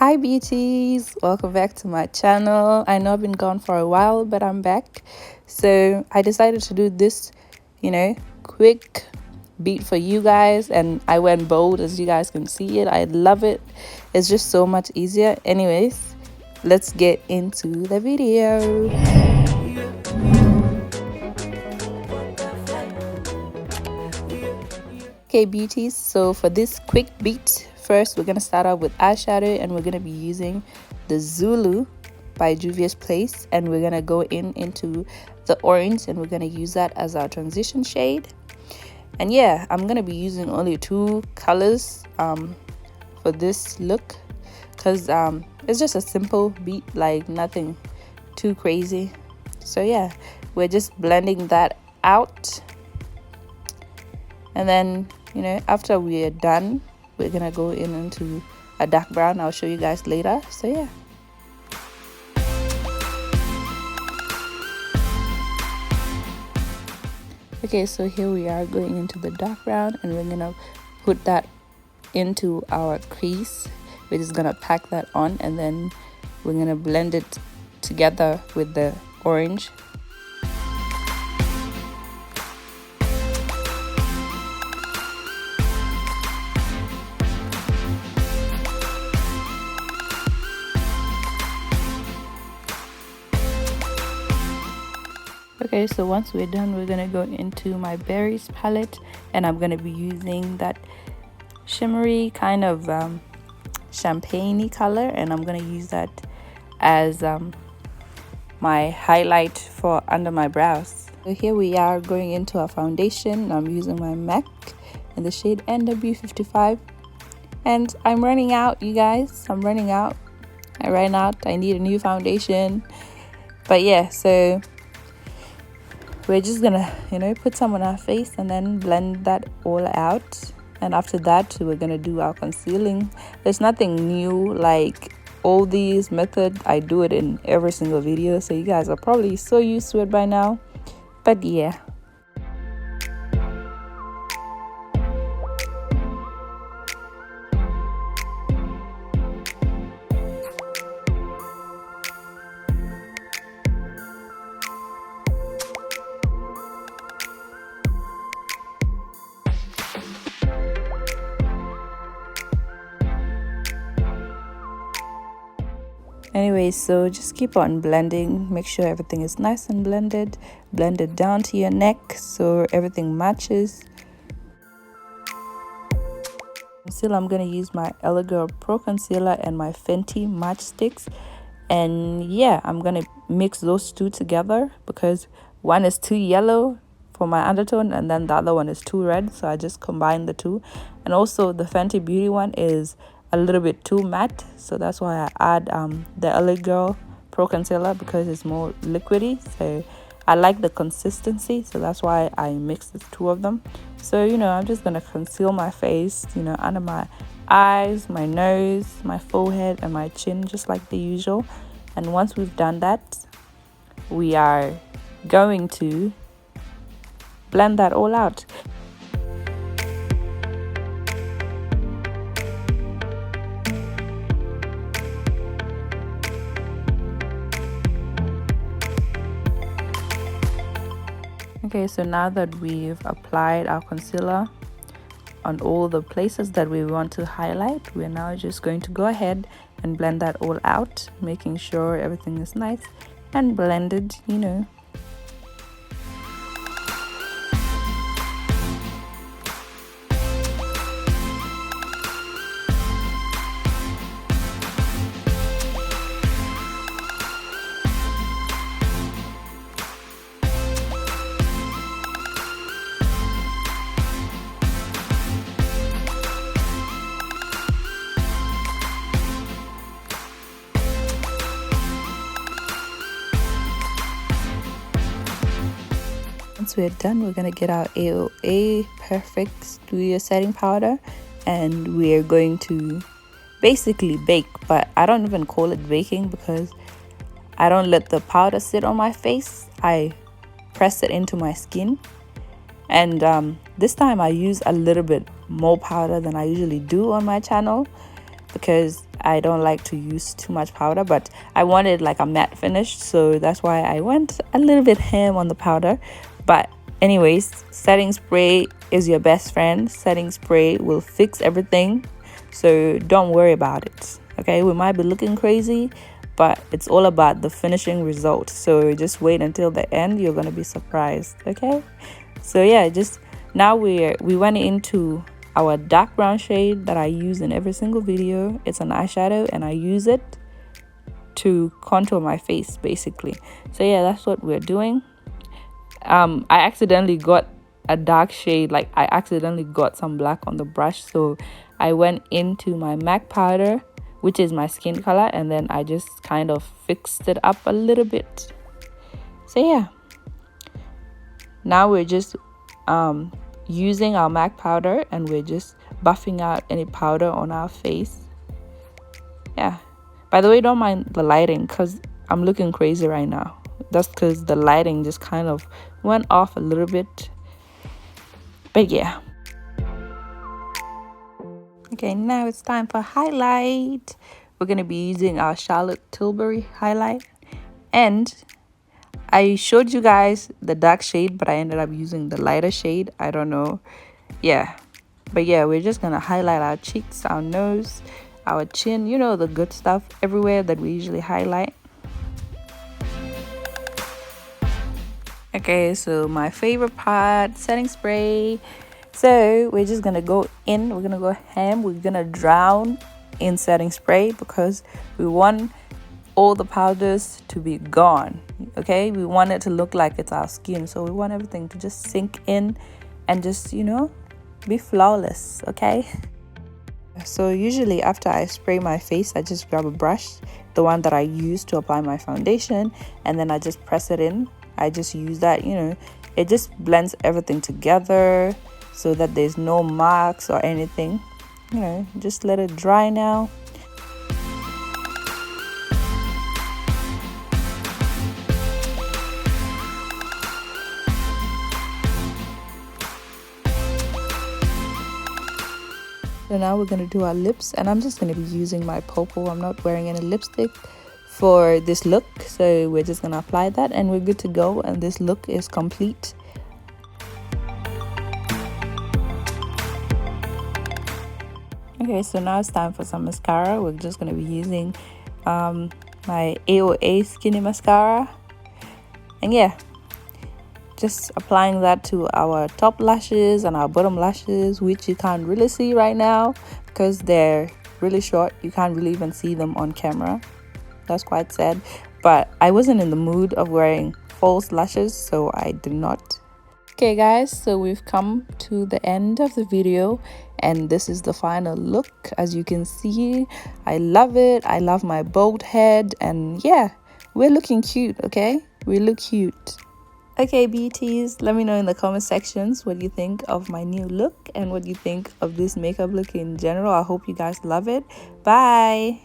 Hi beauties, welcome back to my channel. I know I've been gone for a while, but I'm back. So I decided to do this, quick beat for you guys, and I went bold, as you guys can see it. I love it. It's just so much easier. Anyways, let's get into the video. Okay beauties, so for this quick beat, first we're going to start out with eyeshadow, and we're going to be using the Zulu by Juvias place, and we're going to go into the orange, and we're going to use that as our transition shade. And yeah, I'm going to be using only two colors for this look, because it's just a simple beat, like nothing too crazy. So yeah, we're just blending that out, and then after we're done, we're gonna go into a dark brown. I'll show you guys later. So yeah. Okay, so here we are going into the dark brown, and we're gonna put that into our crease. We're just gonna pack that on, and then we're gonna blend it together with the orange. Okay, so once we're done, we're gonna go into my berries palette, and I'm gonna be using that shimmery kind of champagne-y color, and I'm gonna use that as my highlight for under my brows. So here we are going into our foundation. I'm using my MAC in the shade NW55, and I'm running out, you guys. I'm running out. I ran out. I need a new foundation. But yeah, so we're just gonna put some on our face and then blend that all out. And after that, we're gonna do our concealing. There's nothing new, like all these methods, I do it in every single video, so you guys are probably so used to it by now. But yeah. Anyways, so just keep on blending. Make sure everything is nice and blended. Blend it down to your neck so everything matches. Concealer, I'm going to use my LA Girl Pro Concealer and my Fenty Matchsticks. And yeah, I'm going to mix those two together because one is too yellow for my undertone, and then the other one is too red. So I just combine the two. And also the Fenty Beauty one is a little bit too matte, so that's why I add the LA Girl Pro Concealer, because it's more liquidy. So I like the consistency, so that's why I mix the two of them. So I'm just gonna conceal my face, under my eyes, my nose, my forehead, and my chin, just like the usual. And once we've done that, we are going to blend that all out. Okay, so now that we've applied our concealer on all the places that we want to highlight, we're now just going to go ahead and blend that all out, making sure everything is nice and blended, Once we're done, we're going to get our AOA Perfect Studio Setting Powder, and we're going to basically bake. But I don't even call it baking because I don't let the powder sit on my face. I press it into my skin, and this time I use a little bit more powder than I usually do on my channel. because I don't like to use too much powder, but I wanted like a matte finish, so that's why I went a little bit ham on the powder. But anyways, setting spray is your best friend. Setting spray will fix everything, so don't worry about it. Okay, we might be looking crazy, but it's all about the finishing result, so just wait until the end. You're gonna be surprised. Okay, so yeah, just now we went into our dark brown shade that I use in every single video. It's an eyeshadow and I use it to contour my face basically. So yeah, that's what we're doing. I accidentally got a dark shade, like I accidentally got some black on the brush, so I went into my MAC powder, which is my skin color, and then I just kind of fixed it up a little bit. So yeah, now we're just using our MAC powder and we're just buffing out any powder on our face. Yeah, by the way, don't mind the lighting because I'm looking crazy right now. That's because the lighting just kind of went off a little bit, but yeah. Okay, now it's time for highlight. We're gonna be using our Charlotte Tilbury highlight, and I showed you guys the dark shade, but I ended up using the lighter shade. I don't know. Yeah. But yeah, we're just going to highlight our cheeks, our nose, our chin. You know, the good stuff everywhere that we usually highlight. Okay, so my favorite part, setting spray. So we're just going to go in. We're going to go ham. We're going to drown in setting spray because we want all the powders to be gone. Okay, we want it to look like it's our skin, so we want everything to just sink in and just, you know, be flawless. Okay, so usually after I spray my face, I just grab a brush, the one that I use to apply my foundation, and then I just press it in. I just use that, you know, it just blends everything together so that there's no marks or anything. You know, just let it dry now. So now we're going to do our lips, and I'm just going to be using my Popo. I'm not wearing any lipstick for this look, so we're just going to apply that and we're good to go, and this look is complete. Okay, so now it's time for some mascara. We're just going to be using my AOA Skinny Mascara, and yeah, just applying that to our top lashes and our bottom lashes, which you can't really see right now because they're really short. You can't really even see them on camera. That's quite sad, but I wasn't in the mood of wearing false lashes, so I did not. Okay guys, so we've come to the end of the video and this is the final look. As you can see, I love it. I love my bold head, and yeah, we're looking cute. Okay, we look cute. Okay, beauties, let me know in the comment sections what you think of my new look and what you think of this makeup look in general. I hope you guys love it. Bye.